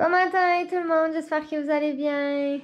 Bon matin tout le monde, j'espère que vous allez bien.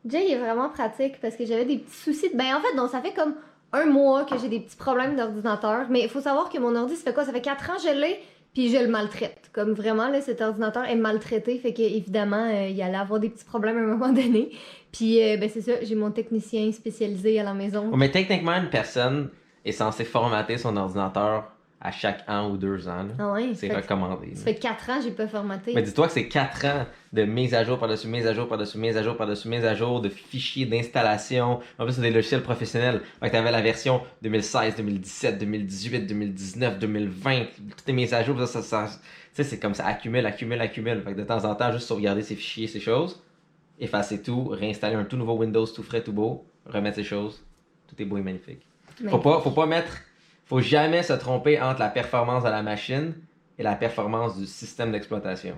Jay est vraiment pratique parce que j'avais des petits soucis de... Ben en fait, donc ça fait comme un mois que j'ai des petits problèmes d'ordinateur. Mais il faut savoir que mon ordi, ça fait quoi? Ça fait 4 ans que je l'ai, puis je le maltraite. Comme vraiment, là, cet ordinateur est maltraité, fait que évidemment, il allait avoir des petits problèmes à un moment donné. Puis ben c'est ça, j'ai mon technicien spécialisé à la maison. Mais techniquement, une personne est censée formater son ordinateur à chaque an ou 2 ans. Là. Ah ouais? C'est recommandé. Ça fait 4 ans que j'ai pas formaté. Mais dis-toi que c'est 4 ans de mise à jour par-dessus mise à jour par-dessus mise à jour par-dessus mise à jour, de fichiers d'installation. En plus, c'est des logiciels professionnels. Fait que t'avais la version 2016, 2017, 2018, 2019, 2020. Toutes les mises à jour, tu sais, c'est comme ça, accumule. Fait que de temps en temps, juste sauvegarder ces fichiers, ces choses, effacer tout, réinstaller un tout nouveau Windows, tout frais, tout beau, remettre ces choses. Tout est beau et magnifique. Faut jamais se tromper entre la performance de la machine et la performance du système d'exploitation.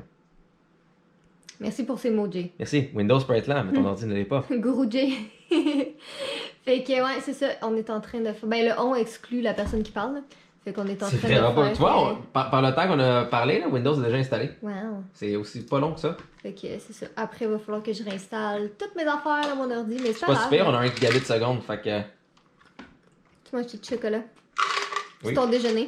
Merci pour ces mots, Jay. Merci. Windows peut être lent, mais ton ordi ne l'est pas. Guru Jay. Fait que, ouais, c'est ça. On est en train de faire. Ben, le on exclut la personne qui parle. Là. Fait qu'on est en train de faire. Tu vois, par le temps qu'on a parlé, là, Windows est déjà installé. Wow. C'est aussi pas long que ça. Fait que, c'est ça. Après, il va falloir que je réinstalle toutes mes affaires dans mon ordi. Mais c'est pas super, on a 1 gigabit de seconde. Fait que. Tu manges du chocolat. Oui. C'est ton déjeuner.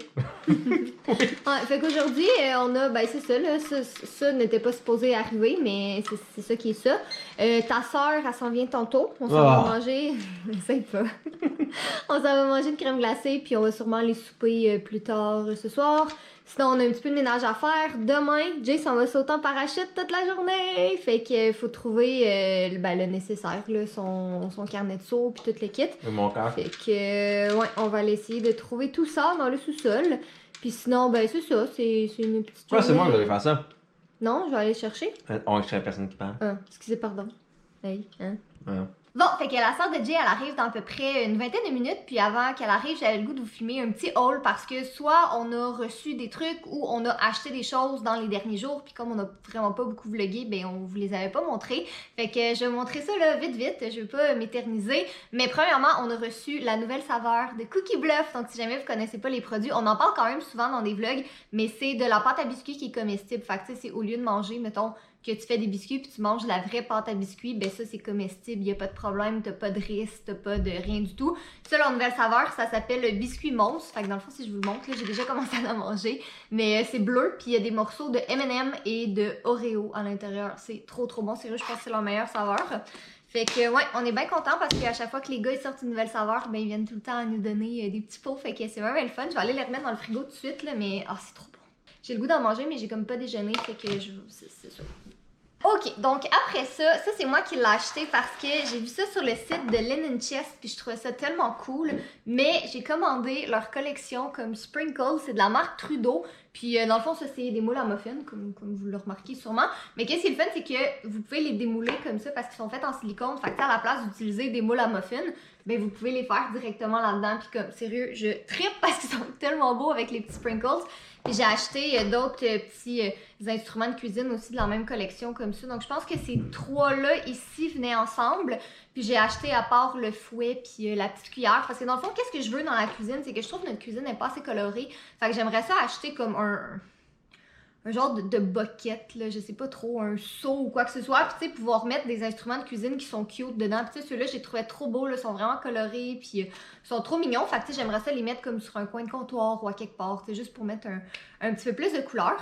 Ouais, fait qu'aujourd'hui, on a, ben c'est ça, là, ça n'était pas supposé arriver, mais c'est ça qui est ça. Ta soeur, elle s'en vient tantôt. On s'en va manger. Essaye pas. On s'en va manger une crème glacée, puis on va sûrement aller souper plus tard ce soir. Sinon, on a un petit peu de ménage à faire. Demain, Jay s'en va sauter en parachute toute la journée. Fait qu'il faut trouver le nécessaire, là, son carnet de saut puis tout le kit. Mon cœur. Fait que, ouais, on va aller essayer de trouver tout ça dans le sous-sol. Puis sinon, ben c'est ça, c'est une petite Ouais, c'est moi qui devais faire ça. Non, je vais aller chercher. On est personne qui parle. Excusez, pardon. Hey, hein? Ouais. Bon, fait que la sœur de Jay, elle arrive dans à peu près une vingtaine de minutes, puis avant qu'elle arrive, j'avais le goût de vous filmer un petit haul parce que soit on a reçu des trucs ou on a acheté des choses dans les derniers jours, puis comme on a vraiment pas beaucoup vlogué, ben on vous les avait pas montrés. Fait que je vais vous montrer ça là vite, je vais pas m'éterniser. Mais premièrement, on a reçu la nouvelle saveur de Cookie Bluff, donc si jamais vous connaissez pas les produits, on en parle quand même souvent dans des vlogs, mais c'est de la pâte à biscuits qui est comestible. Fait que tu sais, c'est au lieu de manger, mettons, que tu fais des biscuits puis tu manges la vraie pâte à biscuits, ben ça c'est comestible, y a pas de problème, t'as pas de risque, t'as pas de rien du tout. Ça, la nouvelle saveur, ça s'appelle le biscuit monstre. Fait que dans le fond, si je vous le montre, là, j'ai déjà commencé à la manger, mais c'est bleu puis il y a des morceaux de M&M et de Oreo à l'intérieur. C'est trop bon, sérieux, je pense que c'est leur meilleure saveur. Fait que ouais, on est bien content parce qu'à chaque fois que les gars ils sortent une nouvelle saveur, ben ils viennent tout le temps nous donner des petits pots. Fait que c'est vraiment le fun. Je vais aller les remettre dans le frigo tout de suite là, mais c'est trop bon. J'ai le goût d'en manger, mais j'ai comme pas déjeuné, fait que c'est ça. Ok, donc après ça c'est moi qui l'ai acheté parce que j'ai vu ça sur le site de Linen Chest puis je trouvais ça tellement cool. Mais j'ai commandé leur collection comme Sprinkles, c'est de la marque Trudeau. Puis dans le fond, ça c'est des moules à muffins, comme vous le remarquez sûrement. Mais qu'est-ce qui est le fun, c'est que vous pouvez les démouler comme ça parce qu'ils sont faits en silicone. Fait que à la place d'utiliser des moules à muffins, ben vous pouvez les faire directement là-dedans. Puis comme, sérieux, je trippe parce qu'ils sont tellement beaux avec les petits sprinkles. Puis j'ai acheté d'autres petits instruments de cuisine aussi de la même collection comme ça. Donc je pense que ces trois-là ici venaient ensemble. Puis j'ai acheté à part le fouet puis la petite cuillère. Parce que dans le fond, qu'est-ce que je veux dans la cuisine? C'est que je trouve que notre cuisine n'est pas assez colorée. Fait que j'aimerais ça acheter comme un genre de bucket, là, je sais pas trop, un seau ou quoi que ce soit. Puis tu sais, pouvoir mettre des instruments de cuisine qui sont cute dedans. Puis tu sais, ceux-là, j'ai trouvé trop beaux, là, sont vraiment colorés, puis ils sont trop mignons. Fait que tu sais, j'aimerais ça les mettre comme sur un coin de comptoir ou à quelque part, tu sais, juste pour mettre un petit peu plus de couleur.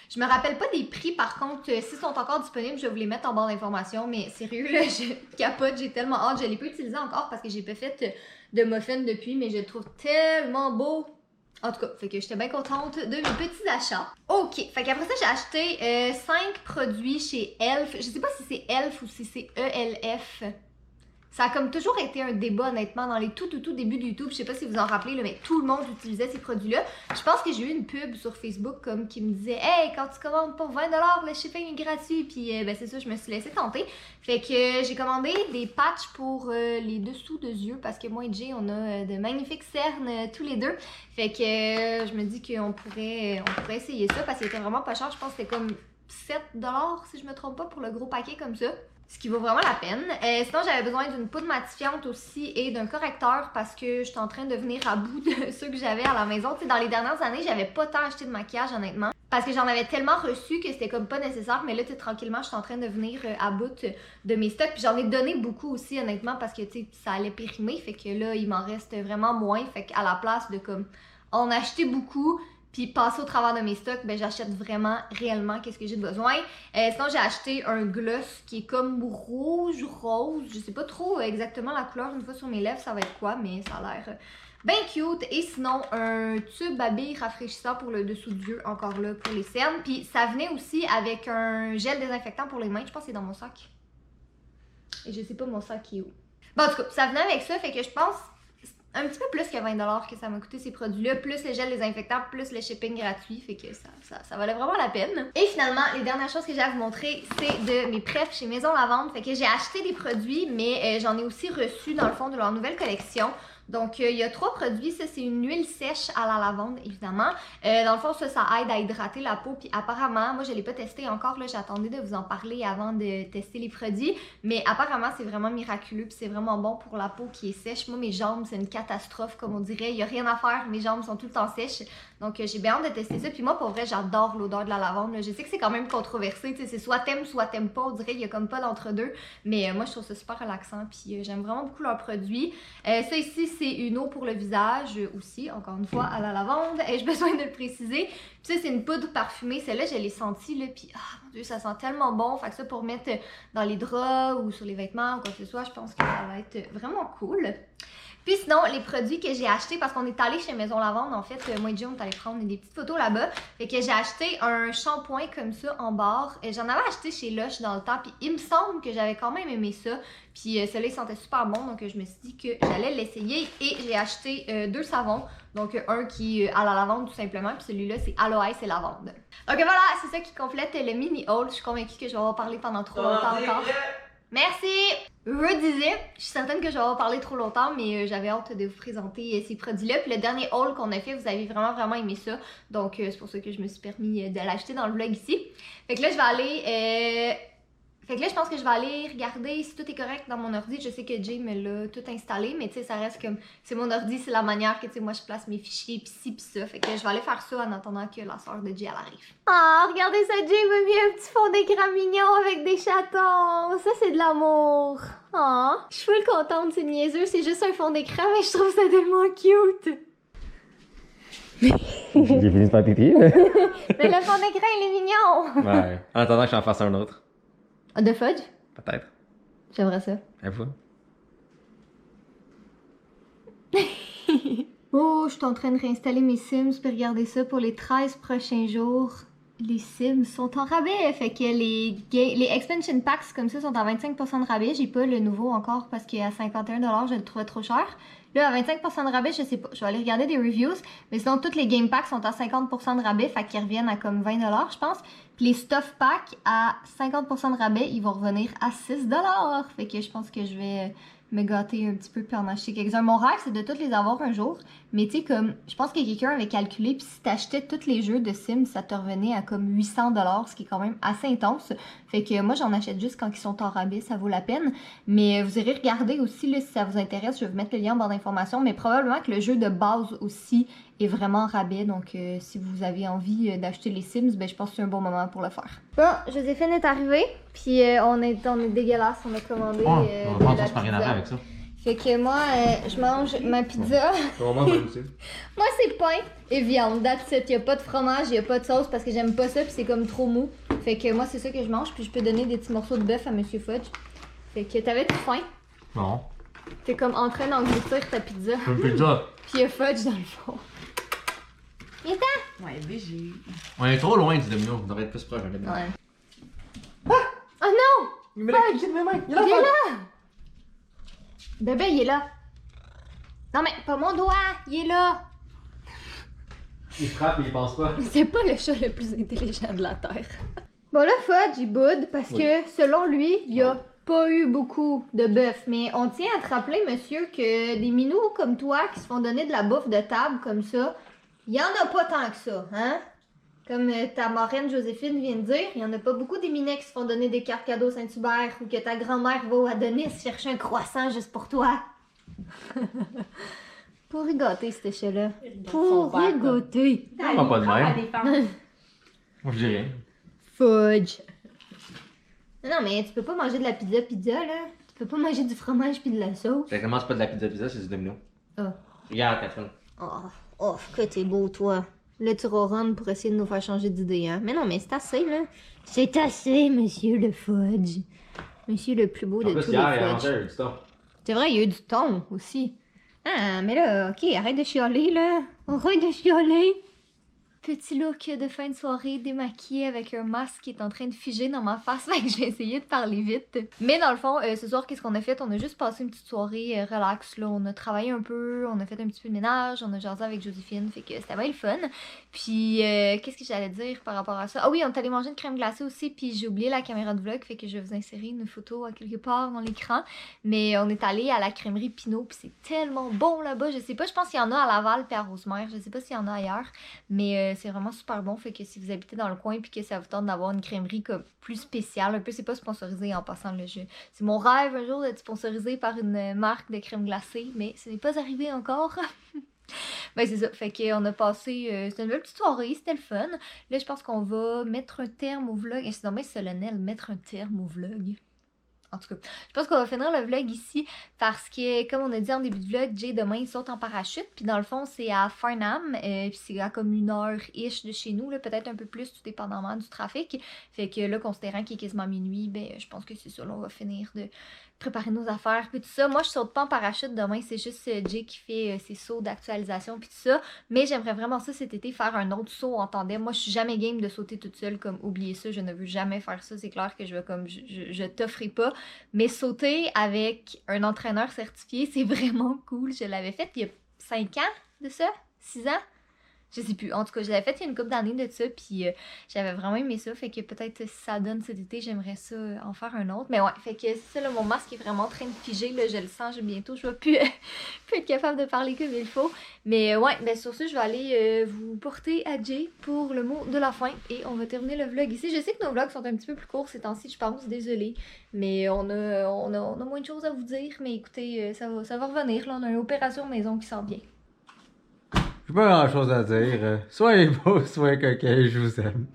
Je me rappelle pas des prix, par contre, s'ils sont encore disponibles, je vais vous les mettre en barre d'informations. Mais sérieux, là, je capote, j'ai tellement hâte. Je l'ai pas utilisé encore parce que j'ai pas fait de muffins depuis, mais je le trouve tellement beau. En tout cas, fait que j'étais bien contente de mes petits achats. Ok, fait qu'après ça, j'ai acheté 5 produits chez Elf. Je sais pas si c'est Elf ou si c'est ELF. Ça a comme toujours été un débat, honnêtement, dans les tout débuts de YouTube. Je sais pas si vous en rappelez, là, mais tout le monde utilisait ces produits-là. Je pense que j'ai eu une pub sur Facebook comme qui me disait « Hey, quand tu commandes pour 20$, le shipping est gratuit. » Puis ben c'est ça, je me suis laissée tenter. Fait que j'ai commandé des patchs pour les dessous de yeux parce que moi et Jay, on a de magnifiques cernes tous les deux. Fait que je me dis qu'on pourrait essayer ça parce qu'il était vraiment pas cher. Je pense que c'était comme 7$ si je me trompe pas pour le gros paquet comme ça. ce qui vaut vraiment la peine. Sinon, j'avais besoin d'une poudre matifiante aussi et d'un correcteur parce que j'étais en train de venir à bout de ceux que j'avais à la maison. Tu sais, dans les dernières années, j'avais pas tant acheté de maquillage, honnêtement. Parce que j'en avais tellement reçu que c'était comme pas nécessaire. Mais là, tu sais, tranquillement, je suis en train de venir à bout de mes stocks. Puis j'en ai donné beaucoup aussi, honnêtement, parce que, tu sais, ça allait périmer. Fait que là, il m'en reste vraiment moins. Fait qu'à la place de, comme, en acheter beaucoup puis passer au travers de mes stocks, ben j'achète vraiment réellement qu'est-ce que j'ai besoin. Sinon, j'ai acheté un gloss qui est comme rouge, rose. Je sais pas trop exactement la couleur. Une fois sur mes lèvres, ça va être quoi, mais ça a l'air bien cute. Et sinon, un tube à billes rafraîchissant pour le dessous de yeux, encore là, pour les cernes. Puis ça venait aussi avec un gel désinfectant pour les mains. Je pense que c'est dans mon sac. Et je sais pas mon sac qui est où. Bon, en tout cas, ça venait avec ça, fait que je pense un petit peu plus que 20$ que ça m'a coûté ces produits-là, plus le gel désinfectant, plus le shipping gratuit, fait que ça valait vraiment la peine. Et finalement, les dernières choses que j'ai à vous montrer, c'est de mes prefs chez Maison Lavande. Fait que j'ai acheté des produits, mais j'en ai aussi reçu dans le fond de leur nouvelle collection. Donc, il y a 3 produits. Ça, c'est une huile sèche à la lavande, évidemment. Dans le fond, ça aide à hydrater la peau. Puis apparemment, moi, je ne l'ai pas testé encore. Là, j'attendais de vous en parler avant de tester les produits. Mais apparemment, c'est vraiment miraculeux. Puis c'est vraiment bon pour la peau qui est sèche. Moi, mes jambes, c'est une catastrophe, comme on dirait. Il n'y a rien à faire. Mes jambes sont tout le temps sèches. Donc, j'ai bien hâte de tester ça. Puis moi, pour vrai, j'adore l'odeur de la lavande. Là. Je sais que c'est quand même controversé. C'est soit t'aimes pas. On dirait qu'il y a comme pas d'entre-deux. Mais moi, je trouve ça super relaxant. Puis j'aime vraiment beaucoup leurs produits. Ça ici, c'est une eau pour le visage aussi, encore une fois, à la lavande. Ai-je besoin de le préciser? Puis ça, c'est une poudre parfumée. Celle-là, je l'ai sentie, là, puis mon Dieu, ça sent tellement bon. Fait que ça, pour mettre dans les draps ou sur les vêtements ou quoi que ce soit, je pense que ça va être vraiment cool. Puis sinon, les produits que j'ai achetés, parce qu'on est allé chez Maison Lavande, en fait, moi et Jim, on est allé prendre des petites photos là-bas. Fait que j'ai acheté un shampoing comme ça en barre. J'en avais acheté chez Lush dans le temps, puis il me semble que j'avais quand même aimé ça. Puis celui-là, il sentait super bon, donc je me suis dit que j'allais l'essayer. Et j'ai acheté 2 savons. Donc un qui est à la lavande tout simplement, puis celui-là, c'est aloès et lavande. Donc voilà, c'est ça qui complète le mini haul. Je suis convaincue que je vais avoir parlé pendant trop longtemps encore. Merci! Redisais, je suis certaine que je vais avoir parlé trop longtemps, mais j'avais hâte de vous présenter ces produits-là. Puis le dernier haul qu'on a fait, vous avez vraiment aimé ça. Donc c'est pour ça que je me suis permis de l'acheter dans le vlog ici. Fait que là, je vais aller... Fait que là, je pense que je vais aller regarder si tout est correct dans mon ordi. Je sais que Jay me l'a tout installé, mais tu sais, ça reste comme... C'est mon ordi, c'est la manière que, tu sais, moi, je place mes fichiers, pis ci, pis ça. Fait que je vais aller faire ça en attendant que la soeur de Jay, elle arrive. Ah, regardez ça, Jay m'a mis un petit fond d'écran mignon avec des chatons. Ça, c'est de l'amour. Ah, je suis full contente, c'est niaiseux. C'est juste un fond d'écran, mais je trouve ça tellement cute. J'ai fini de faire pipi. Mais le fond d'écran, il est mignon. Ouais. En attendant que j'en fasse un autre. De fudge? Peut-être. J'aimerais ça. À vous. Oh, je suis en train de réinstaller mes Sims puis regarder ça pour les 13 prochains jours. Les Sims sont en rabais, fait que les expansion packs comme ça sont à 25% de rabais. J'ai pas le nouveau encore parce qu'à 51$, je le trouvais trop cher. Là, à 25% de rabais, je sais pas. Je vais aller regarder des reviews. Mais sinon, toutes les game packs sont à 50% de rabais, fait qu'ils reviennent à comme 20$, je pense. Puis les stuff packs à 50% de rabais, ils vont revenir à 6$. Fait que je pense que je vais me gâter un petit peu puis en acheter quelques-uns. Mon rêve, c'est de tous les avoir un jour. Mais tu sais, comme, je pense que quelqu'un avait calculé, puis si t'achetais tous les jeux de Sims, ça te revenait à comme 800$, ce qui est quand même assez intense. Fait que moi, j'en achète juste quand ils sont en rabais, ça vaut la peine. Mais vous irez regarder aussi, là, si ça vous intéresse, je vais vous mettre le lien en barre d'informations. Mais probablement que le jeu de base aussi est vraiment en rabais. Donc, si vous avez envie d'acheter les Sims, ben, je pense que c'est un bon moment pour le faire. Bon, Joséphine est arrivée, puis on est dégueulasse, on a commandé on va prendre de la ça, rien à pizza. faire avec ça. Fait que moi, je mange ma pizza. Moi aussi. Moi, c'est pain et viande. That's it. Y'a pas de fromage, y'a pas de sauce parce que j'aime pas ça, puis c'est comme trop mou. Fait que moi, c'est ça que je mange, puis je peux donner des petits morceaux de bœuf à Monsieur Fudge. Fait que t'avais-tu faim? Non. T'es comme en train d'engloutir ta pizza. Une pizza. Puis y'a Fudge dans le fond. Viens t'en! Ouais, BG. On est trop loin du domino, on devrait être plus proche d'un domino. Ouais. Ah! Oh non! Il me l'a cliqué de mes mains. Il est là! Bébé, il est là. Non mais, pas mon doigt, il est là. Il frappe et il pense pas. C'est pas le chat le plus intelligent de la Terre. Bon là, Fudge, il boude parce que, selon lui, il y a pas eu beaucoup de bœuf. Mais on tient à te rappeler, monsieur, que des minous comme toi qui se font donner de la bouffe de table comme ça, il y en a pas tant que ça, hein? Comme ta marraine Joséphine vient de dire, il y en a pas beaucoup des minets qui se font donner des cartes cadeaux Saint-Hubert ou que ta grand-mère va au Adonis chercher un croissant juste pour toi. Pour rigoter, cet échelle-là. Pour rigoter. Non, pas de même. Moi, je dis rien. Fudge. Non, mais tu peux pas manger de la pizza, là. Tu peux pas manger du fromage puis de la sauce. Ça commence pas de la pizza, c'est du domino. Ah. Regarde, Catherine. Oh, que t'es beau, toi. Là, tu ronronnes pour essayer de nous faire changer d'idée, hein. Mais non, mais c'est assez, là. C'est assez, monsieur le Fudge. Monsieur le plus beau de tous les Fudge. C'est vrai, il y a eu du thon aussi. Ah, mais là, ok, arrête de chialer, là. Arrête de chialer. Petit look de fin de soirée démaquillé avec un masque qui est en train de figer dans ma face, fait que je vais essayer de parler vite. Mais dans le fond, ce soir, qu'est-ce qu'on a fait? On a juste passé une petite soirée relax, là. On a travaillé un peu, on a fait un petit peu de ménage, on a jasé avec Joséphine, fait que c'était bien le fun. Puis, qu'est-ce que j'allais dire par rapport à ça? Ah oui, on est allé manger une crème glacée aussi, puis j'ai oublié la caméra de vlog, fait que je vais vous insérer une photo à quelque part dans l'écran. Mais on est allé à la crèmerie Pinot, puis c'est tellement bon là-bas. Je sais pas, je pense qu'il y en a à Laval puis à Rosemère, je sais pas s'il y en a ailleurs, mais c'est vraiment super bon, fait que si vous habitez dans le coin puis que ça vous tente d'avoir une crèmerie comme plus spéciale, un peu, c'est pas sponsorisé en passant le jeu. C'est mon rêve un jour d'être sponsorisé par une marque de crème glacée, mais ce n'est pas arrivé encore. Ben c'est ça, fait qu'on a passé, c'était une belle petite soirée, c'était le fun. Là je pense qu'on va mettre un terme au vlog, et c'est dommage solennel, mettre un terme au vlog. En tout cas, je pense qu'on va finir le vlog ici parce que, comme on a dit en début de vlog, Jay demain il saute en parachute. Puis dans le fond, c'est à Farnham. Puis c'est à comme 1 heure-ish de chez nous, peut-être un peu plus, tout dépendamment du trafic. Fait que là, considérant qu'il est quasiment minuit, ben je pense que c'est ça. Là, on va finir de préparer nos affaires. Puis tout ça. Moi, je saute pas en parachute demain. C'est juste Jay qui fait ses sauts d'actualisation. Puis tout ça. Mais j'aimerais vraiment ça cet été, faire un autre saut en tandem. Moi, je suis jamais game de sauter toute seule. Comme, oubliez ça, je ne veux jamais faire ça. C'est clair que je vais comme, je t'offrirai pas. Mais sauter avec un entraîneur certifié, c'est vraiment cool. Je l'avais fait il y a 5 ans de ça, 6 ans. Je sais plus. En tout cas, je l'avais fait il y a une couple d'années de ça, puis j'avais vraiment aimé ça. Fait que peut-être si ça donne cet été, j'aimerais ça en faire un autre. Mais ouais, fait que c'est ça, là, mon masque est vraiment en train de figer. Là, je le sens, bientôt, je vais plus, plus être capable de parler comme il faut. Mais ouais, ben sur ce, je vais aller vous porter à Jay pour le mot de la fin. Et on va terminer le vlog ici. Je sais que nos vlogs sont un petit peu plus courts ces temps-ci, je pense, désolée. Mais on a moins de choses à vous dire. Mais écoutez, ça va revenir. Là, on a une opération maison qui s'en vient. J'ai pas grand chose à dire. Soyez beaux, soyez coquins, je vous aime.